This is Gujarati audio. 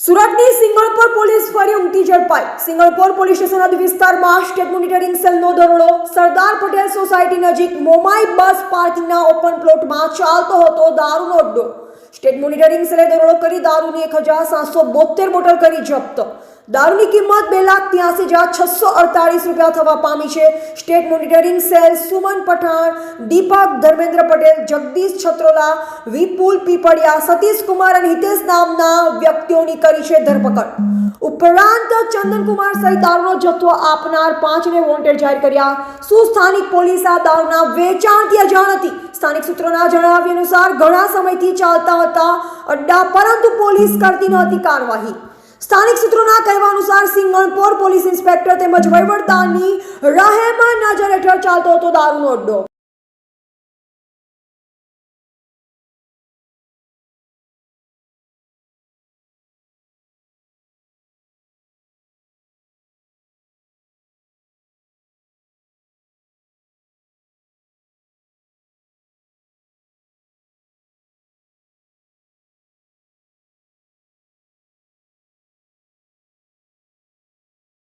સુરતની સિંગણપોર પોલીસ ફરી ઉમટી ઝડપાઈ। સિંગણપોર પોલીસ સ્ટેશન હદ વિસ્તારમાં સ્ટેટ મોનિટરિંગ સેલનો દરોડો। સરદાર પટેલ સોસાયટી નજીક મોમાઈ બસ પાર્કિંગના ઓપન પ્લોટમાં ચાલતો હતો દારૂનો અડ્ડો। સ્ટેટ મોનિટરિંગ સેલે દરોડો કરી દારૂની 1772 બોટલ કરી જપ્ત। દારૂની કિંમત 2,83,648 રૂપિયા થવા પામી છે। State monitoring cell Suman Pathan, Deepak Dharmendra Patel, Jagdish Chhatrola, Vipul Pipaliya, Satish Kumar અને હિતેશ નામના વ્યક્તિઓની કરી છે ધરપકડ। ઉપરાંત ચંદનકુમાર સહિત દારૂનો જથ્થો આપનાર 5ને વોન્ટેડ જાહેર કર્યા। સ્થાનિક પોલીસ આ દારૂના વેચાણથી અજાણ હતી। સ્થાનિક સૂત્રોના જણાવ્યા અનુસાર ઘણા સમયથી ચાલતા હતા અડ્ડા, પરંતુ પોલીસ કરતી નહોતી કાર્યવાહી। સ્થાનિક સૂત્રોના કહેવા અનુસાર સિંગણપોર પોલીસ ઇન્સ્પેક્ટર તેમજ વહીવટદારની રહેમ નજર હેઠળ ચાલતો હતો દારૂનો અડ્ડો।